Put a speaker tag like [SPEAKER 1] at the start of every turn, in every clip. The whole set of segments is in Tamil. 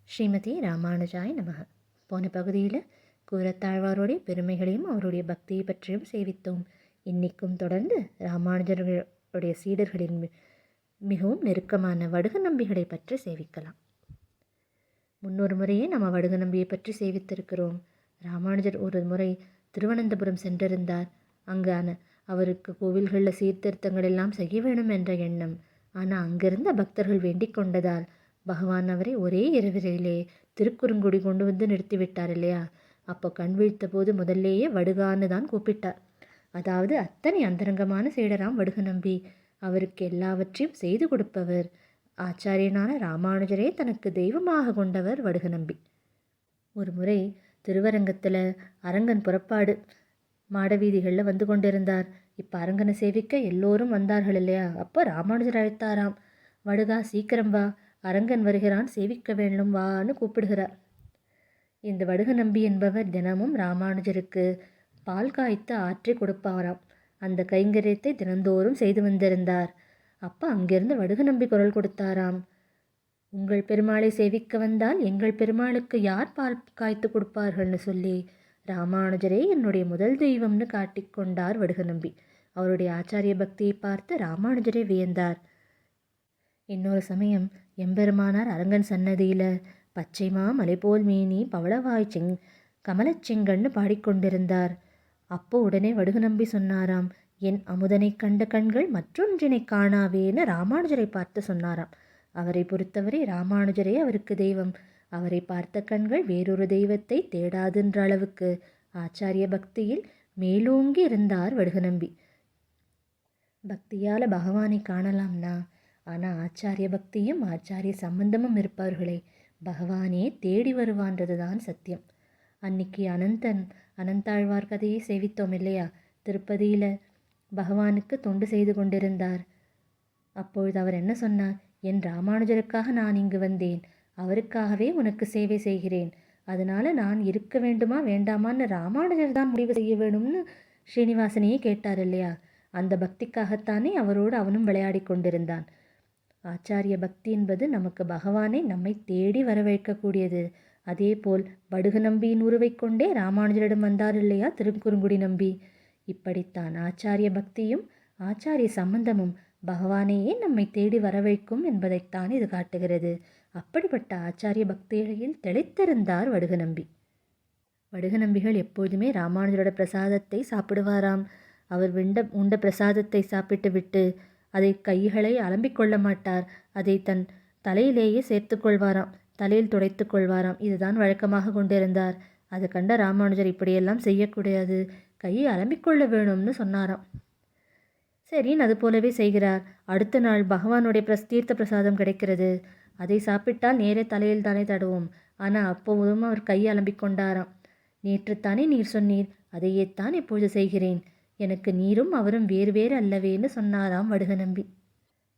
[SPEAKER 1] ஸ்ரீமதி ராமானுஜாய் நமக. போன பகுதியில் கூரத்தாழ்வாருடைய பெருமைகளையும் அவருடைய பக்தியை பற்றியும் சேவித்தோம். இன்னைக்கும் தொடர்ந்து ராமானுஜர்களுடைய சீடர்களின் மிகவும் நெருக்கமான வடுக நம்பிகளை பற்றி சேவிக்கலாம். முன்னொரு முறையே நம்ம வடுக நம்பியை பற்றி சேவித்திருக்கிறோம். ராமானுஜர் ஒரு முறை திருவனந்தபுரம் சென்றிருந்தார். அங்கான அவருக்கு கோவில்களில் சீர்திருத்தங்கள் எல்லாம் செய்ய வேணும் என்ற எண்ணம். ஆனால் அங்கிருந்த பக்தர்கள் வேண்டிக் கொண்டதால் பகவான் அவரை ஒரே இரவிலே திருக்குறுங்குடி கொண்டு வந்து நிறுத்திவிட்டார் இல்லையா? அப்போ கண் விழித்த போது முதல்லேயே வடுகான்னு தான் கூப்பிட்டார். அதாவது அத்தனை அந்தரங்கமான சீடராம் வடுக நம்பி. அவருக்கு எல்லாவற்றையும் செய்து கொடுப்பவர். ஆச்சாரியனான ராமானுஜரே தனக்கு தெய்வமாக கொண்டவர் வடுக நம்பி. ஒரு முறை திருவரங்கத்தில் அரங்கன் புறப்பாடு மாடவீதிகளில் வந்து கொண்டிருந்தார். இப்போ அரங்கனை சேவிக்க எல்லோரும் வந்தார்கள் இல்லையா? அப்போ ராமானுஜர் அழைத்தாராம், வடுகா சீக்கிரம் வா, அரங்கன் வருகிறான், சேவிக்க வேண்டும் வான்னு கூப்பிடுகிறார். இந்த வடுக நம்பி என்பவர் தினமும் ராமானுஜருக்கு பால் காய்த்து ஆற்றி கொடுப்பாராம். அந்த கைங்கரியத்தை தினந்தோறும் செய்து வந்திருந்தார். அப்போ அங்கிருந்து வடுக நம்பி குரல் கொடுத்தாராம், உங்கள் பெருமாளை சேவிக்க வந்தால் எங்கள் பெருமாளுக்கு யார் பால் காய்த்து கொடுப்பார்கள்னு சொல்லி ராமானுஜரே என்னுடைய முதல் தெய்வம்னு காட்டிக்கொண்டார் வடுக நம்பி. அவருடைய ஆச்சாரிய பக்தியை பார்த்து ராமானுஜரே வியந்தார். இன்னொரு சமயம் எம்பெருமானார் அரங்கன் சன்னதியில் பச்சைமா மலைபோல் மீனி பவளவாய் கமலச்செங்கன்னு பாடிக்கொண்டிருந்தார். அப்போ உடனே வடுக நம்பி சொன்னாராம், என் அமுதனை கண்ட கண்கள் மற்றொன்றினை காணாவேன்னு ராமானுஜரை பார்த்து சொன்னாராம். அவரை பொறுத்தவரை ராமானுஜரே அவருக்கு தெய்வம். அவரை பார்த்த கண்கள் வேறொரு தெய்வத்தை தேடாதுன்ற அளவுக்கு ஆச்சாரிய பக்தியில் மேலோங்கி இருந்தார் வடுக நம்பி. பக்தியால் பகவானை காணலாம்னா, ஆனால் ஆச்சாரிய பக்தியும் ஆச்சாரிய சம்பந்தமும் இருப்பவர்களை பகவானே தேடி வருவான்றது தான் சத்தியம். அன்னைக்கு அனந்தாழ்வார் கதையை சேவித்தோம் இல்லையா? திருப்பதியில் பகவானுக்கு தொண்டு செய்து கொண்டிருந்தார். அப்பொழுது அவர் என்ன சொன்னார்? என் ராமானுஜருக்காக நான் இங்கு வந்தேன், அவருக்காகவே உனக்கு சேவை செய்கிறேன், அதனால் நான் இருக்க வேண்டுமா வேண்டாமான்னு ராமானுஜர் தான் முடிவு செய்ய வேணும்னு ஸ்ரீனிவாசனையே கேட்டார் இல்லையா? அந்த பக்திக்காகத்தானே அவரோடு அவனும் விளையாடி கொண்டிருந்தான். ஆச்சாரிய பக்தி என்பது நமக்கு பகவானை நம்மை தேடி வரவேற்கக்கூடியது. அதே போல் வடுக நம்பியின் உருவை கொண்டே ராமானுஜரிடம் வந்தார் இல்லையா திருக்குறுங்குடி நம்பி? இப்படித்தான் ஆச்சாரிய பக்தியும் ஆச்சாரிய சம்பந்தமும் பகவானையே நம்மை தேடி வரவைக்கும் என்பதைத்தான் இது காட்டுகிறது. அப்படிப்பட்ட ஆச்சாரிய பக்திகளில் தெளித்திருந்தார் வடுக நம்பி. வடுக நம்பிகள் எப்போதுமே ராமானுஜரோட பிரசாதத்தை சாப்பிடுவாராம். அவர் உண்ட பிரசாதத்தை சாப்பிட்டு விட்டு அதை கைகளை அலம்பிக் கொள்ள மாட்டார். அதை தன் தலையிலேயே சேர்த்து கொள்வாராம், தலையில் துடைத்து கொள்வாராம். இதுதான் வழக்கமாக கொண்டிருந்தார். அதை கண்ட ராமானுஜர் இப்படியெல்லாம் செய்யக்கூடாது, கையை அலம்பிக்கொள்ள வேணும்னு சொன்னாராம். சரின்னு அது போலவே செய்கிறார். அடுத்த நாள் பகவானுடைய தீர்த்த பிரசாதம் கிடைக்கிறது. அதை சாப்பிட்டால் நேரே தலையில் தானே தடுவோம். ஆனால் அப்போதும் அவர் கையை அலம்பிக்கொண்டாராம். நேற்றுத்தானே நீர் சொன்னீர், அதையே தான் இப்பொழுது செய்கிறேன், எனக்கு நீரும் அவரும் வேறு வேறு அல்லவேன்னு சொன்னாராம் வடுக நம்பி.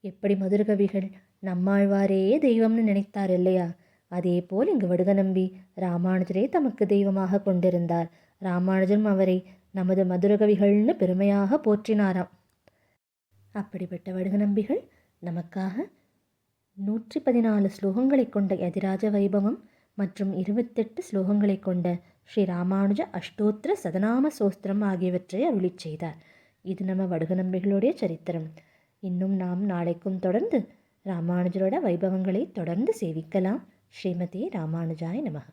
[SPEAKER 1] எப்படி மதுரகவிகள் நம்மாழ்வாரே தெய்வம்னு நினைத்தார் இல்லையா? அதே போல் இங்கு வடுக நம்பி ராமானுஜரே தமக்கு தெய்வமாக கொண்டிருந்தார். ராமானுஜரும் அவரை நமது மதுரகவிகள்னு பெருமையாக போற்றினாராம். அப்படிப்பட்ட வடுக நம்பிகள் நமக்காக 114 ஸ்லோகங்களை கொண்ட யதிராஜ வைபவம் மற்றும் 28 ஸ்லோகங்களை கொண்ட ஸ்ரீ ராமானுஜ அஷ்டோத்திர சதநாம சோஸ்திரம் ஆகியவற்றை அருளிச் செய்தார். இது நம்ம வடுக நம்பிகளுடைய சரித்திரம். இன்னும் நாம் நாளைக்கும் தொடர்ந்து ராமானுஜரோட வைபவங்களை தொடர்ந்து சேவிக்கலாம். ஸ்ரீமதி ராமானுஜாய் நமக.